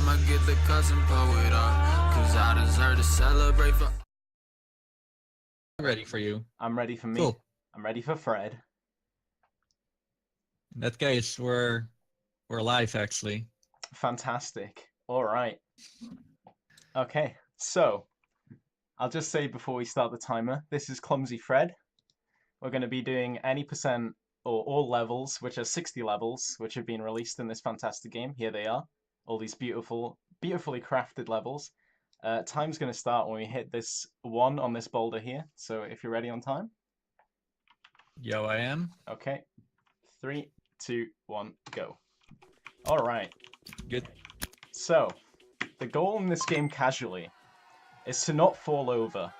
I'ma get the cousin poet up, cause I deserve to celebrate for... Ready for you. I'm ready for me. Cool. I'm ready for Fred. In that case, we're live actually. Fantastic. All right. Okay, so I'll just say before we start the timer, this is Clumsy Fred. We're going to be doing any percent or all levels, which are 60 levels, which have been released in this fantastic game. Here they are. All these beautifully crafted levels. Time's going to start when we hit this 1 on this boulder here. So if you're ready on time. Yo, I am. Okay. 3, 2, 1, go. All right. Good. So, the goal in this game casually is to not fall over,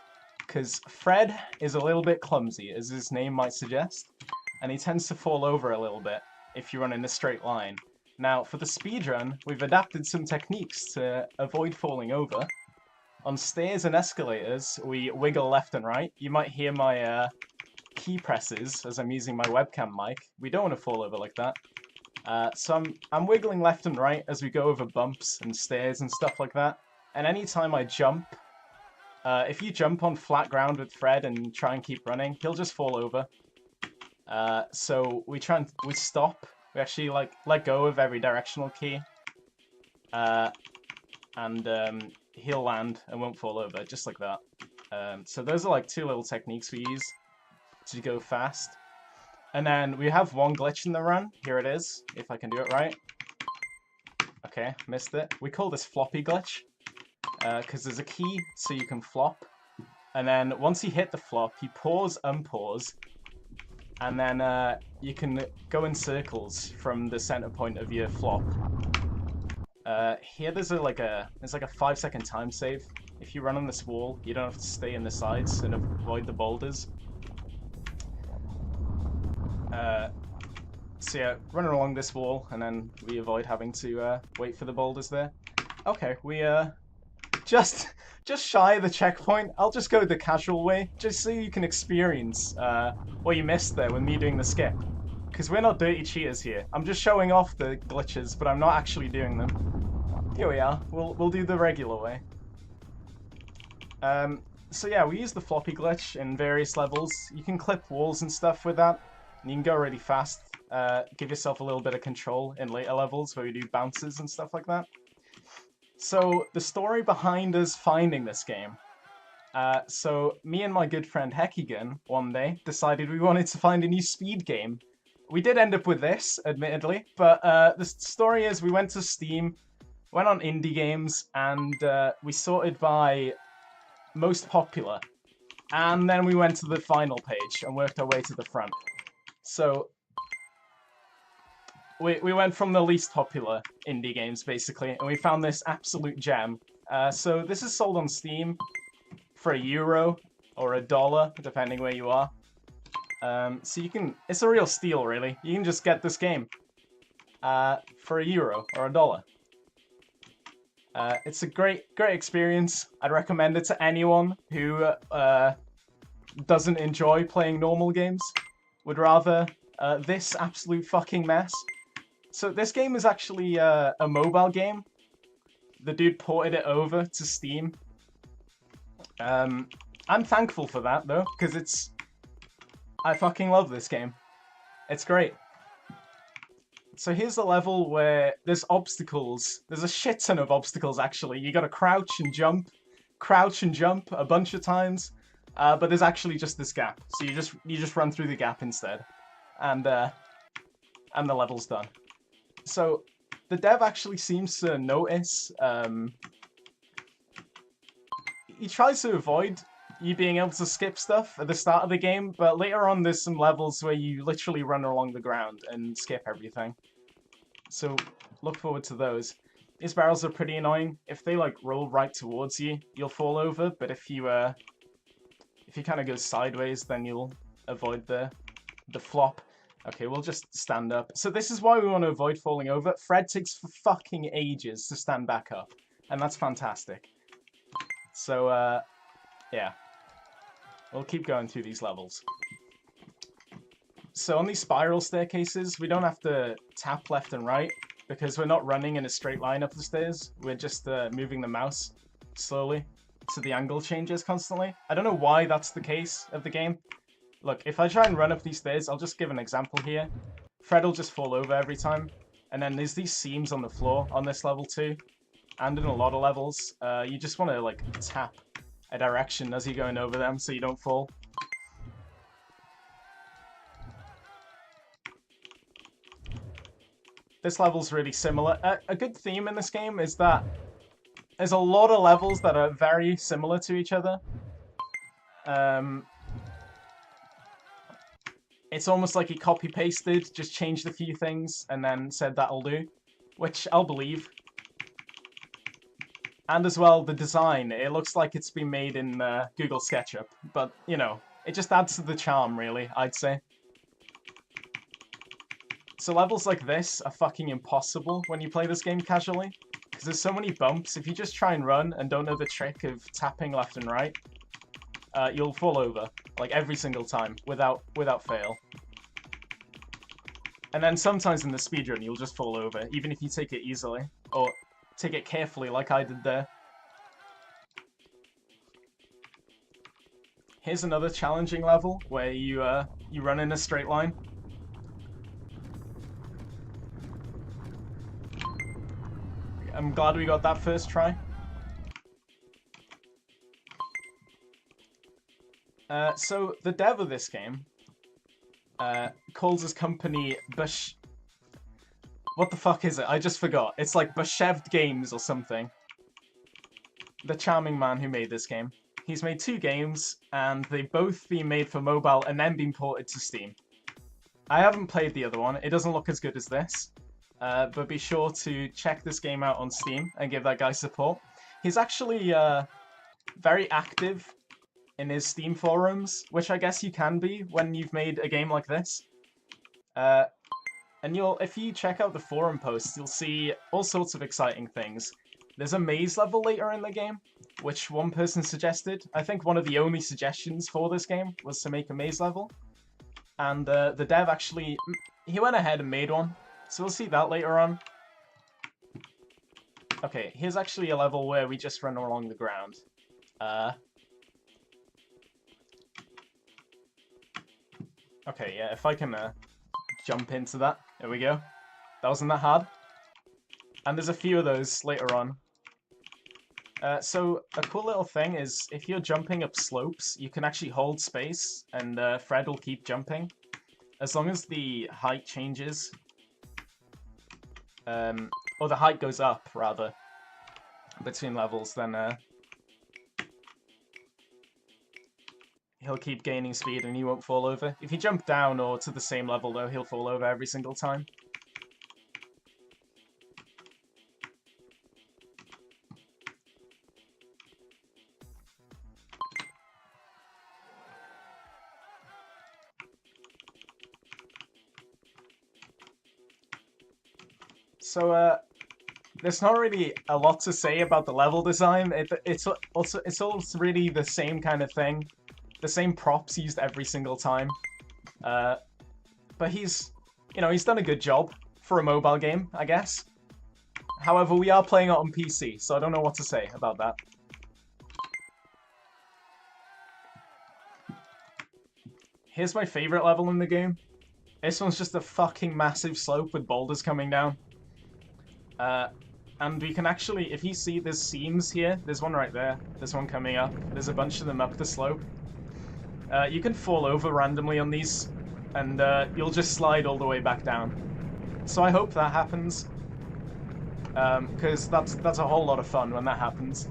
because Fred is a little bit clumsy, as his name might suggest, and he tends to fall over a little bit if you run in a straight line. Now, for the speedrun, we've adapted some techniques to avoid falling over. On stairs and escalators, we wiggle left and right. You might hear my key presses as I'm using my webcam mic. We don't want to fall over like that. So I'm wiggling left and right as we go over bumps and stairs and stuff like that. And anytime I jump, if you jump on flat ground with Fred and try and keep running, he'll just fall over. So we stop. We actually let go of every directional key. And he'll land and won't fall over, just like that. So those are like 2 little techniques we use to go fast. And then we have one glitch in the run. Here it is, if I can do it right. Okay, missed it. We call this floppy glitch, because there's a key so you can flop. And then once you hit the flop, you pause, unpause, and then you can go in circles from the center point of your flop. Here there's like a 5-second time save. If you run on this wall, you don't have to stay in the sides and avoid the boulders. So yeah, running along this wall, and then we avoid having to wait for the boulders there. Okay, we just shy of the checkpoint. I'll just go the casual way, just so you can experience what you missed there with me doing the skip. Because we're not dirty cheaters here. I'm just showing off the glitches, but I'm not actually doing them. Here we are. We'll do the regular way. So yeah, we use the floppy glitch in various levels. You can clip walls and stuff with that. And you can go really fast. Give yourself a little bit of control in later levels where you do bounces and stuff like that. So, the story behind us finding this game. So, me and my good friend Hekigan, one day, decided we wanted to find a new speed game. We did end up with this, admittedly, but the story is we went to Steam, went on indie games, and we sorted by most popular. And then we went to the final page and worked our way to the front. So, we went from the least popular indie games, basically, and we found this absolute gem. So this is sold on Steam for €1 or $1, depending where you are. So it's a real steal, really. You can just get this game for €1 or $1. It's a great experience. I'd recommend it to anyone who doesn't enjoy playing normal games. Would rather this absolute fucking mess. So this game is actually a mobile game. The dude ported it over to Steam. I'm thankful for that though, because I fucking love this game. It's great. So here's the level where there's obstacles. There's a shit ton of obstacles actually. You gotta crouch and jump a bunch of times. But there's actually just this gap, so you just run through the gap instead, and the level's done. So the dev actually seems to notice. He tries to avoid you being able to skip stuff at the start of the game, but later on there's some levels where you literally run along the ground and skip everything. So look forward to those. These barrels are pretty annoying. If they like roll right towards you, you'll fall over, but if you kind of go sideways, then you'll avoid the flop. Okay, we'll just stand up. So this is why we want to avoid falling over. Fred takes fucking ages to stand back up, and that's fantastic. So, yeah. We'll keep going through these levels. So on these spiral staircases, we don't have to tap left and right. because we're not running in a straight line up the stairs. We're just moving the mouse slowly, so the angle changes constantly. I don't know why that's the case of the game. Look, if I try and run up these stairs, I'll just give an example here. Fred will just fall over every time. And then there's these seams on the floor on this level too. And in a lot of levels, you just want to like tap a direction as you're going over them so you don't fall. This level's really similar. A good theme in this game is that there's a lot of levels that are very similar to each other. It's almost like he copy-pasted, just changed a few things, and then said that'll do, which I'll believe. And as well, the design, it looks like it's been made in Google SketchUp, but, you know, it just adds to the charm, really, I'd say. So levels like this are fucking impossible when you play this game casually, because there's so many bumps. If you just try and run and don't know the trick of tapping left and right, you'll fall over, like every single time, without fail. And then sometimes in the speedrun, you'll just fall over, even if you take it easily, or take it carefully like I did there. Here's another challenging level where you run in a straight line. I'm glad we got that first try. So the dev of this game calls his company what the fuck is it? I just forgot. It's like Bashevd Games or something. The charming man who made this game. He's made 2 games, and they've both been made for mobile and then been ported to Steam. I haven't played the other one. It doesn't look as good as this. But be sure to check this game out on Steam and give that guy support. He's actually very active in his Steam forums, which I guess you can be when you've made a game like this. And if you check out the forum posts, you'll see all sorts of exciting things. There's a maze level later in the game, which one person suggested. I think one of the only suggestions for this game was to make a maze level. And the dev actually, he went ahead and made one. So we'll see that later on. Okay, here's actually a level where we just run along the ground. Okay, yeah, if I can jump into that. There we go. That wasn't that hard. And there's a few of those later on. So a cool little thing is if you're jumping up slopes, you can actually hold space and Fred will keep jumping. As long as the height changes. Or the height goes up, rather, between levels, then he'll keep gaining speed and he won't fall over. If you jump down or to the same level, though, he'll fall over every single time. So, there's not really a lot to say about the level design. It's all really the same kind of thing. The same props used every single time. But he's done a good job for a mobile game, I guess. However, we are playing it on PC, so I don't know what to say about that. Here's my favorite level in the game. This one's just a fucking massive slope with boulders coming down. And we can actually, if you see there's seams here, there's one right there, there's one coming up, there's a bunch of them up the slope. You can fall over randomly on these, and you'll just slide all the way back down. So I hope that happens, because that's a whole lot of fun when that happens.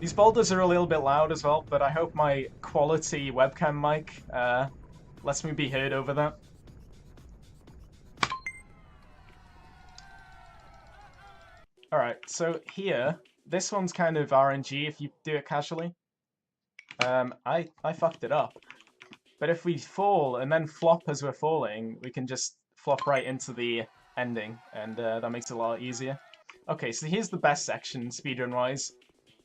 These boulders are a little bit loud as well, but I hope my quality webcam mic lets me be heard over that. Alright, so here, this one's kind of RNG if you do it casually. I fucked it up. But if we fall and then flop as we're falling, we can just flop right into the ending, and that makes it a lot easier. Okay, so here's the best section, speedrun-wise.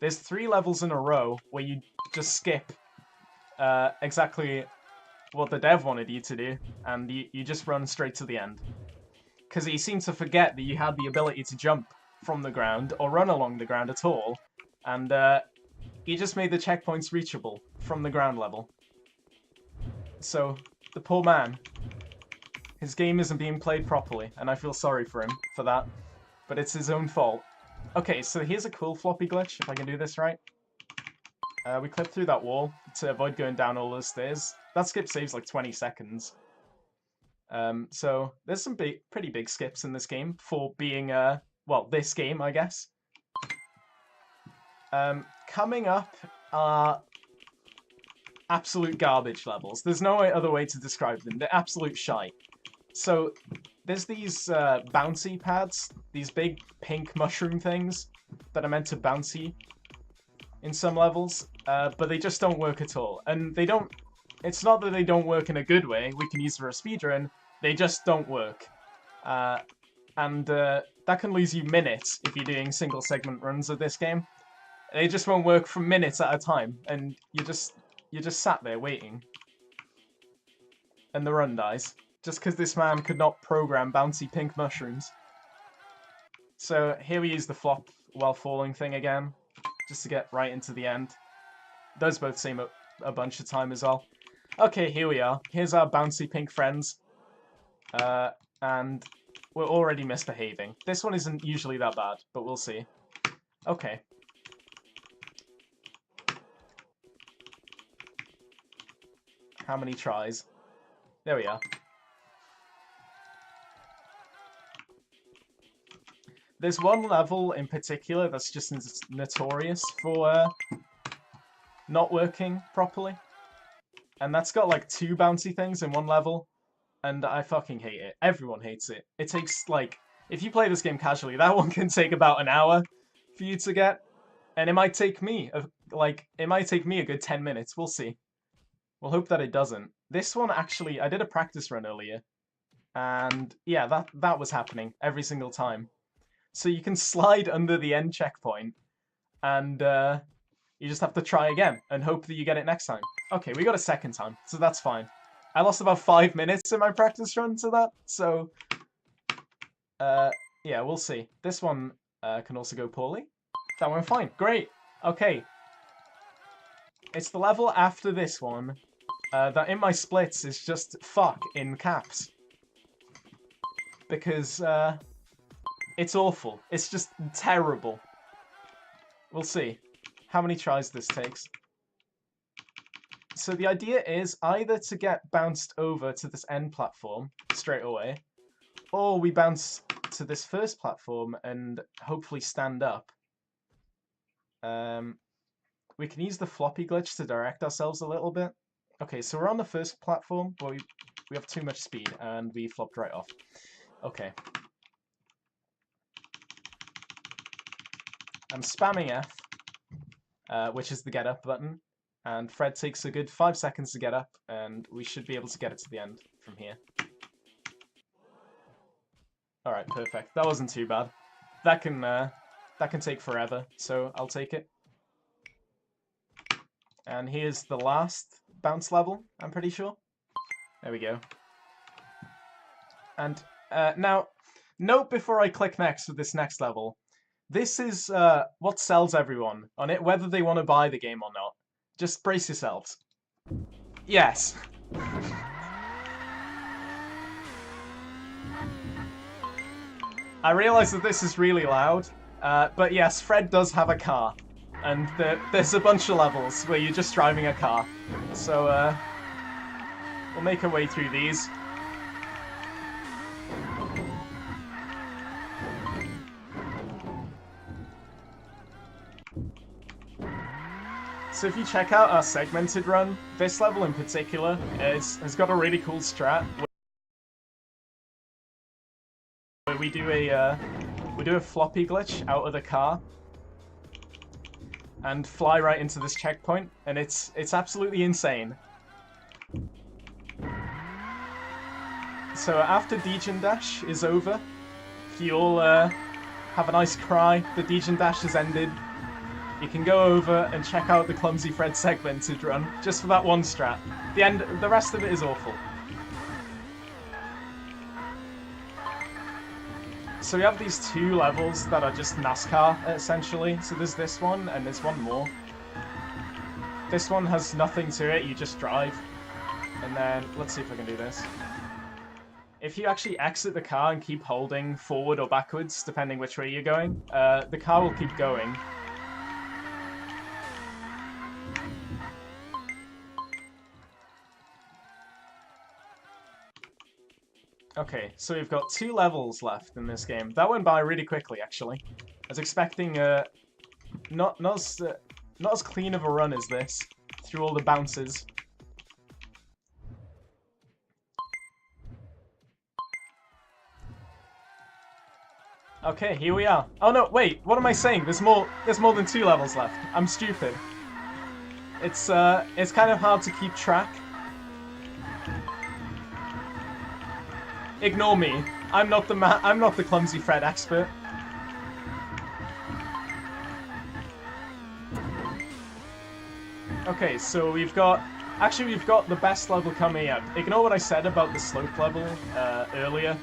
There's 3 levels in a row where you just skip exactly what the dev wanted you to do, and you just run straight to the end. because he seemed to forget that you had the ability to jump from the ground or run along the ground at all, and he just made the checkpoints reachable from the ground level. So, the poor man, his game isn't being played properly, and I feel sorry for him for that, but it's his own fault. Okay, so here's a cool floppy glitch, if I can do this right. We clip through that wall to avoid going down all those stairs. That skip saves like 20 seconds. So there's some pretty big skips in this game for being, well, this game, I guess. Coming up are absolute garbage levels. There's no other way to describe them. They're absolute shite. So there's these bouncy pads, these big pink mushroom things that are meant to bounce you in some levels, but they just don't work at all. And they don't... It's not that they don't work in a good way. We can use for a speedrun. They just don't work. That can lose you minutes if you're doing single segment runs of this game. They just won't work for minutes at a time, and you're just sat there waiting. And the run dies. Just because this man could not program bouncy pink mushrooms. So here we use the flop while falling thing again, just to get right into the end. Those both save a bunch of time as well. Okay, here we are. Here's our bouncy pink friends. And we're already misbehaving. This one isn't usually that bad, but we'll see. Okay. How many tries? There we are. There's one level in particular that's just notorious for not working properly. And that's got like 2 bouncy things in one level. And I fucking hate it. Everyone hates it. It takes like... If you play this game casually, that one can take about an hour for you to get. And it might take me, it might take me a good 10 minutes. We'll see. We'll hope that it doesn't. This one actually, I did a practice run earlier. And yeah, that was happening every single time. So you can slide under the end checkpoint, and you just have to try again, and hope that you get it next time. Okay, we got a second time, so that's fine. I lost about 5 minutes in my practice run to that, so... yeah, we'll see. This one can also go poorly. That went fine. Great! Okay. It's the level after this one that in my splits is just fuck in caps. Because, it's awful. It's just terrible. We'll see how many tries this takes. So the idea is either to get bounced over to this end platform straight away, or we bounce to this first platform and hopefully stand up. We can use the floppy glitch to direct ourselves a little bit. Okay, so we're on the first platform, but we have too much speed and we flopped right off. Okay. I'm spamming F, which is the get up button, and Fred takes a good 5 seconds to get up, and we should be able to get it to the end from here. Alright, perfect. That wasn't too bad. That can take forever, so I'll take it. And here's the last bounce level, I'm pretty sure. There we go. And now, note before I click next with this next level, this is what sells everyone on it, whether they want to buy the game or not. Just brace yourselves. Yes. I realise that this is really loud, but yes, Fred does have a car. And there's a bunch of levels where you're just driving a car. So, we'll make our way through these. So if you check out our segmented run, this level in particular has got a really cool strat where we do a floppy glitch out of the car and fly right into this checkpoint, and it's absolutely insane. So after Degen Dash is over, if you all have a nice cry, the Degen Dash has ended. You can go over and check out the Clumsy Fred segmented run, just for that one strat. The rest of it is awful. So we have these two levels that are just NASCAR, essentially. So there's this one, and there's one more. This one has nothing to it, you just drive. And then, let's see if I can do this. If you actually exit the car and keep holding forward or backwards, depending which way you're going, the car will keep going. Okay, so we've got 2 levels left in this game. That went by really quickly, actually. I was expecting not as clean of a run as this, through all the bounces. Okay, here we are. Oh no, wait, what am I saying? There's more than 2 levels left. I'm stupid. It's kind of hard to keep track. Ignore me. I'm not the Clumsy Fred expert. Okay, so we've got the best level coming up. Ignore what I said about the slope level earlier.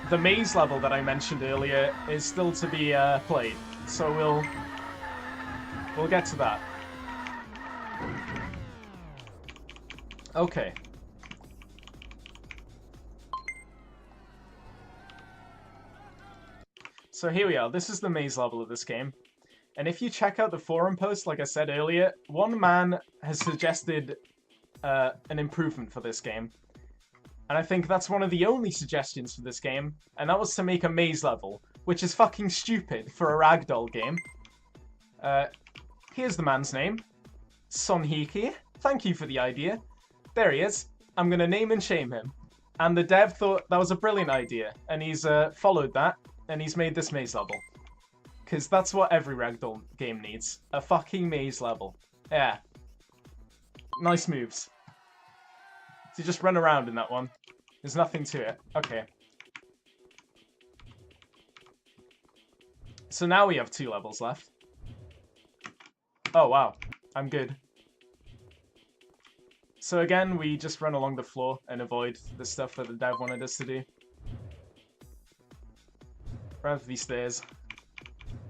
The maze level that I mentioned earlier is still to be played, so we'll get to that. Okay. So here we are. This is the maze level of this game. And if you check out the forum post, like I said earlier, one man has suggested an improvement for this game. And I think that's one of the only suggestions for this game, and that was to make a maze level, which is fucking stupid for a ragdoll game. Here's the man's name. Sonhiki. Thank you for the idea. There he is. I'm gonna name and shame him. And the dev thought that was a brilliant idea, and he's followed that, and he's made this maze level. Because that's what every ragdoll game needs. A fucking maze level. Yeah. Nice moves. So you just run around in that one. There's nothing to it. Okay. So now we have 2 levels left. Oh, wow. I'm good. So again, we just run along the floor and avoid the stuff that the dev wanted us to do. Run through these stairs.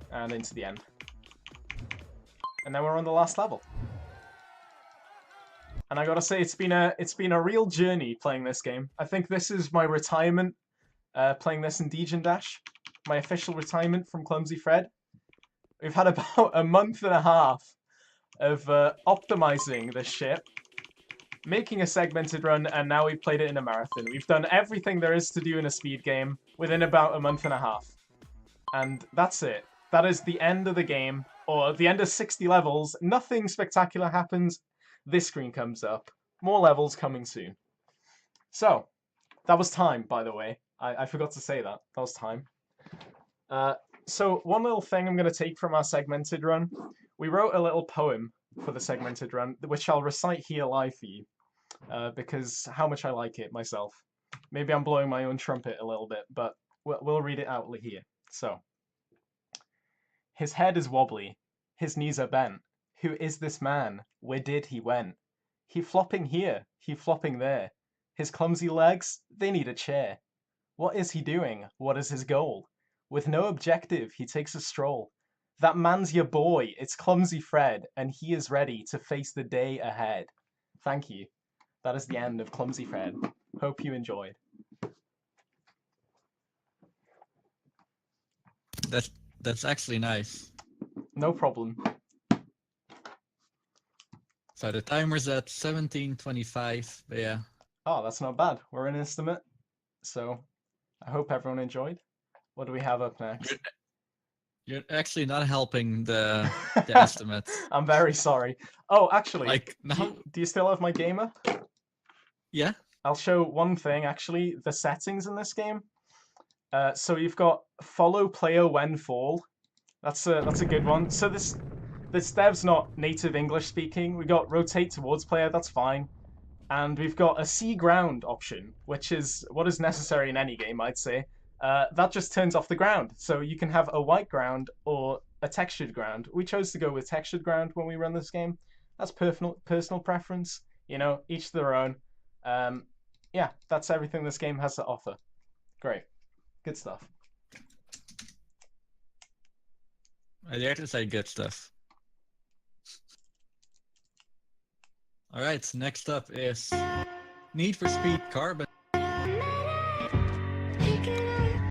And into the end. And then we're on the last level. And I gotta say, it's been a real journey playing this game. I think this is my retirement, playing this in Degen Dash. My official retirement from Clumsy Fred. We've had about a month and a half of optimizing this ship, making a segmented run, and now we've played it in a marathon. We've done everything there is to do in a speed game within about a month and a half. And that's it. That is the end of the game, or the end of 60 levels. Nothing spectacular happens. This screen comes up. More levels coming soon. So, that was time, by the way. I forgot to say that. That was time. So, one little thing I'm going to take from our segmented run. We wrote a little poem for the segmented run, which I'll recite here live for you. Because how much I like it myself. Maybe I'm blowing my own trumpet a little bit, but we'll read it out here. So. His head is wobbly, his knees are bent. Who is this man? Where did he went? He flopping here, he flopping there. His clumsy legs, they need a chair. What is he doing? What is his goal? With no objective, he takes a stroll. That man's your boy, it's Clumsy Fred, and he is ready to face the day ahead. Thank you. That is the end of Clumsy Fred. Hope you enjoyed. That's actually nice. No problem. So the timer's at 17:25, but yeah. Oh, that's not bad. We're in an estimate. So, I hope everyone enjoyed. What do we have up next? You're actually not helping the estimates. I'm very sorry. Oh, actually, Like, now? do you still have my game up? Yeah? I'll show one thing, actually. The settings in this game. So you've got follow player when fall. That's a good one. So this dev's not native English speaking. We got rotate towards player, that's fine. And we've got a see ground option, which is what is necessary in any game, I'd say. That just turns off the ground. So you can have a white ground or a textured ground. We chose to go with textured ground when we run this game. That's personal preference. You know, each to their own. Yeah, that's everything this game has to offer. Great. Good stuff. I dare to say good stuff. Alright, next up is Need for Speed Carbon.